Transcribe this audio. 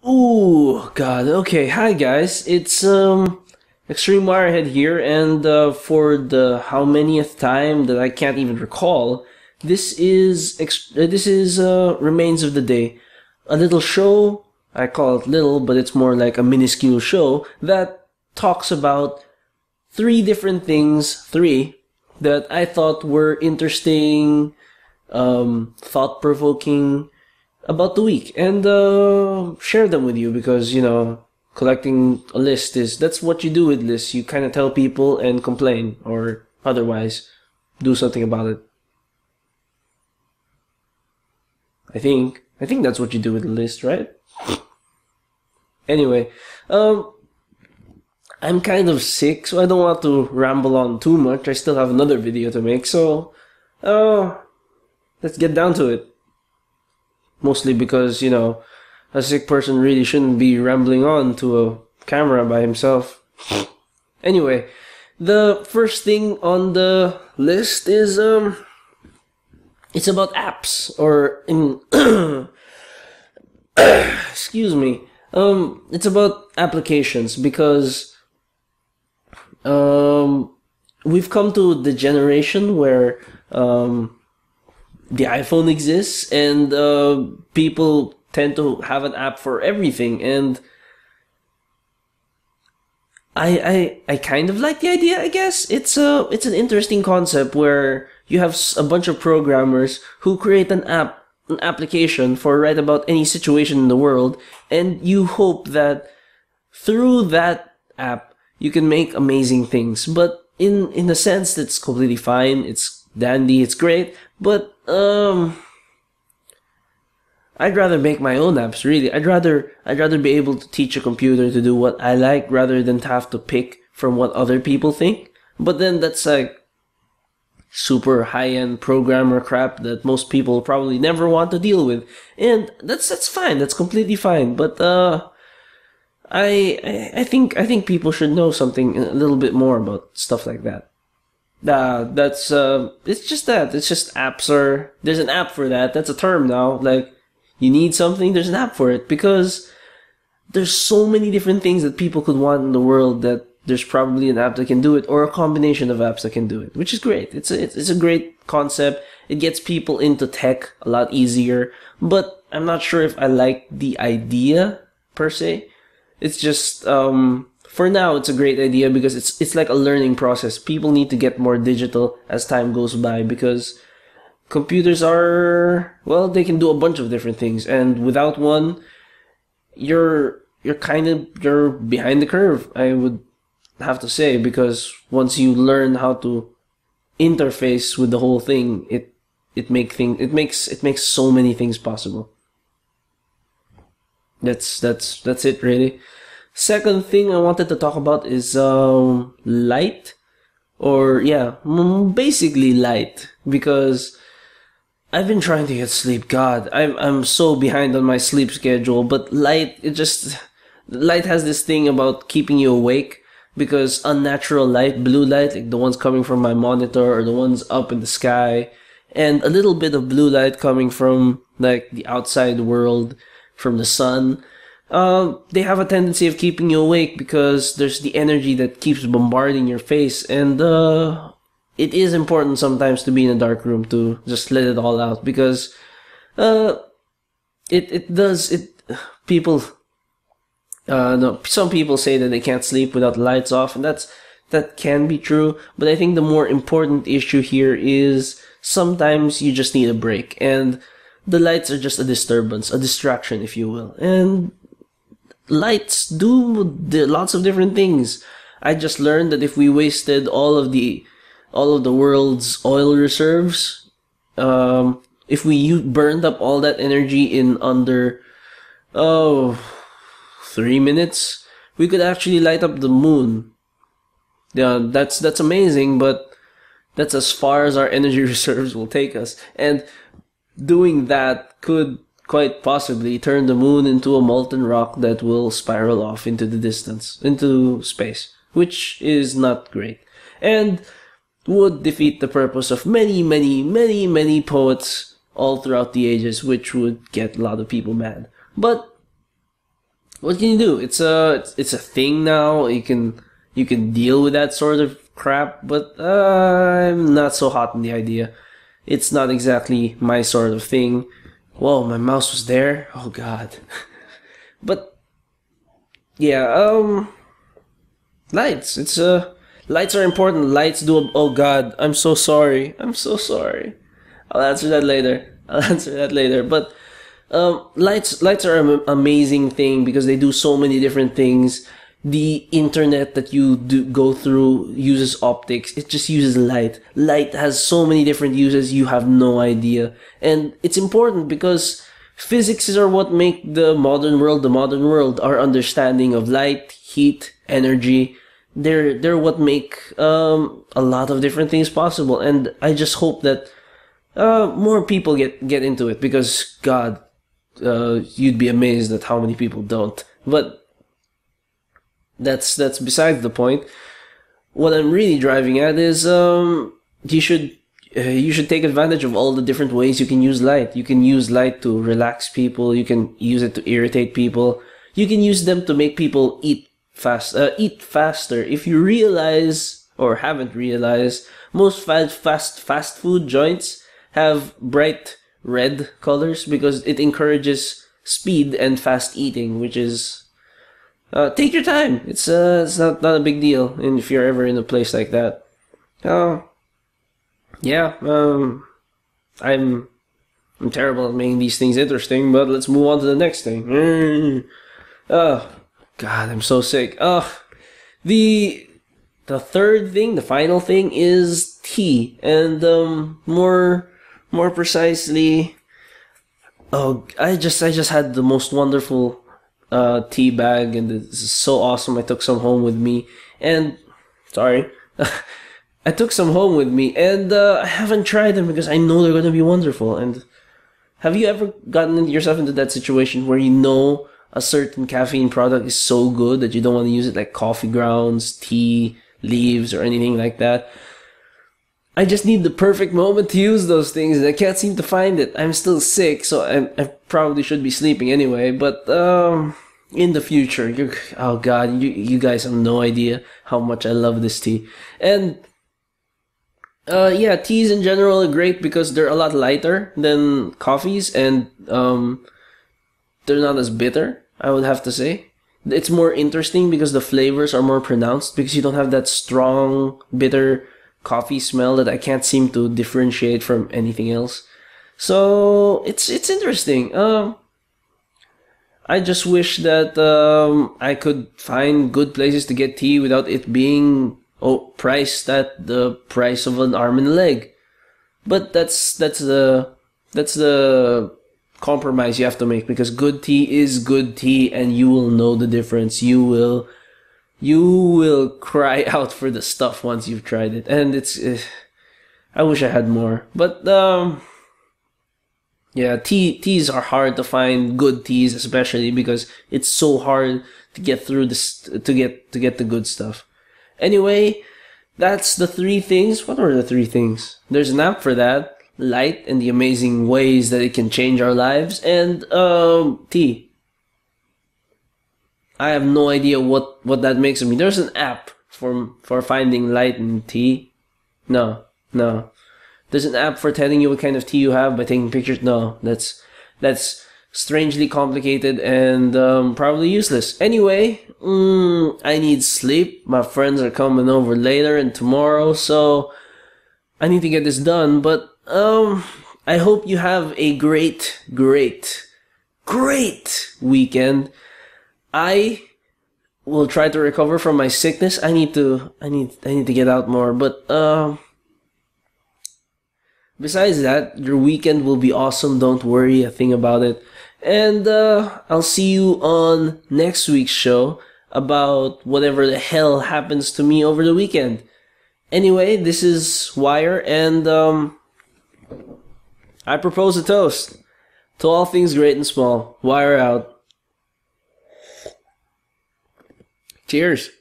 Ooh, God. Okay, hi guys. It's extremewirehead here, and for the how manyth time that I can't even recall, this is remains of the day, a little show. I call it little, but it's more like a minuscule show that talks about three different things, three that I thought were interesting, thought-provoking about the week, and share them with you because collecting a list is that's what you do with lists. You kind of tell people and complain, or otherwise do something about it. I think that's what you do with a list, right? Anyway, I'm kind of sick, so I don't want to ramble on too much. I still have another video to make, so uh, let's get down to it. Mostly because, a sick person really shouldn't be rambling on to a camera by himself. Anyway, the first thing on the list is, it's about apps, or in, excuse me, it's about applications because, we've come to the generation where, the iPhone exists, and people tend to have an app for everything. And I kind of like the idea. I guess it's an interesting concept where you have a bunch of programmers who create an application for right about any situation in the world, and you hope that through that app you can make amazing things. But in a sense, that's completely fine. It's dandy. It's great. But I'd rather make my own apps. Really, I'd rather be able to teach a computer to do what I like rather than to have to pick from what other people think. But then that's like super high-end programmer crap that most people probably never want to deal with, and that's fine. That's completely fine. But I think people should know something a little bit more about stuff like that. That's it's just that. It's just apps are. There's an app for that. That's a term now. Like, you need something, there's an app for it, because there's so many different things that people could want in the world that there's probably an app that can do it, or a combination of apps that can do it, which is great. It's a great concept. It gets people into tech a lot easier, but I'm not sure if I like the idea per se. It's just for now it's a great idea because it's like a learning process. People need to get more digital as time goes by, because computers are, well, they can do a bunch of different things, and without one, you're behind the curve, I would have to say, because once you learn how to interface with the whole thing, it makes so many things possible. That's it, really. Second thing I wanted to talk about is light, or yeah, basically light, because I've been trying to get sleep. God, I'm so behind on my sleep schedule. But light has this thing about keeping you awake, because unnatural light, blue light, like the ones coming from my monitor or the ones up in the sky, and a little bit of blue light coming from like the outside world, from the sun. They have a tendency of keeping you awake because there's the energy that keeps bombarding your face, and it is important sometimes to be in a dark room to just let it all out, because uh it does it people no, some people say that they can't sleep without the lights off, and that can be true, but I think the more important issue here is sometimes you just need a break, and the lights are just a disturbance, a distraction, if you will. And lights do lots of different things. I just learned that if we wasted all of the world's oil reserves, if we burned up all that energy in under, oh, 3 minutes, we could actually light up the moon. Yeah, that's amazing, but that's as far as our energy reserves will take us. And doing that could quite possibly turn the moon into a molten rock that will spiral off into the distance, into space, which is not great, and would defeat the purpose of many, many, many, many poets all throughout the ages, which would get a lot of people mad. But what can you do? It's a thing now. You can deal with that sort of crap, but I'm not so hot on the idea. It's not exactly my sort of thing. Whoa, my mouse was there. Oh God. But yeah, lights. Lights are important. Lights do. Oh God, I'm so sorry. I'm so sorry. I'll answer that later. I'll answer that later. But lights are an amazing thing because they do so many different things. The internet that you do go through uses optics. It just uses light. Light has so many different uses you have no idea, and it's important because physics are what make the modern world the modern world. Our understanding of light, heat, energy. They're what make a lot of different things possible, and I just hope that more people get into it because God, you'd be amazed at how many people don't. But that's besides the point. What I'm really driving at is you should take advantage of all the different ways you can use light. You can use light to relax people. You can use it to irritate people. You can use them to make people eat faster. If you realize or haven't realized, most fast food joints have bright red colors because it encourages speed and fast eating, which is take your time. It's not a big deal, and if you're ever in a place like that, yeah. I'm terrible at making these things interesting, but let's move on to the next thing. Oh God, I'm so sick. The the third thing, the final thing, is tea, and more precisely, I just had the most wonderful tea bag, and this is so awesome. I took some home with me, and sorry, I took some home with me, and I haven't tried them because I know they're gonna be wonderful. And have you ever gotten yourself into that situation where you know a certain caffeine product is so good that you don't want to use it, like coffee grounds, tea leaves, or anything like that? I just need the perfect moment to use those things, and I can't seem to find it. I'm still sick, so I probably should be sleeping anyway. But in the future, oh God, you guys have no idea how much I love this tea. And yeah, teas in general are great because they're a lot lighter than coffees, and they're not as bitter, I would have to say. It's more interesting because the flavors are more pronounced because you don't have that strong, bitter coffee smell that I can't seem to differentiate from anything else. So it's interesting. I just wish that I could find good places to get tea without it being priced at the price of an arm and a leg. But that's the compromise you have to make because good tea is good tea, and you will know the difference. You will cry out for the stuff once you've tried it, and it's. I wish I had more, but yeah, teas are hard to find good teas, especially because it's so hard to get through this to get the good stuff. Anyway, that's the three things. What were the three things? There's an app for that. Light and the amazing ways that it can change our lives, and tea. I have no idea what that makes of me. There's an app for finding light and tea. No. There's an app for telling you what kind of tea you have by taking pictures. No, that's strangely complicated and probably useless. Anyway, I need sleep. My friends are coming over later and tomorrow, so I need to get this done. But I hope you have a great weekend. I will try to recover from my sickness. I need to get out more. But besides that, your weekend will be awesome. Don't worry a thing about it. And I'll see you on next week's show about whatever the hell happens to me over the weekend. Anyway, this is Wire, and I propose a toast to all things great and small. Wire out. Cheers.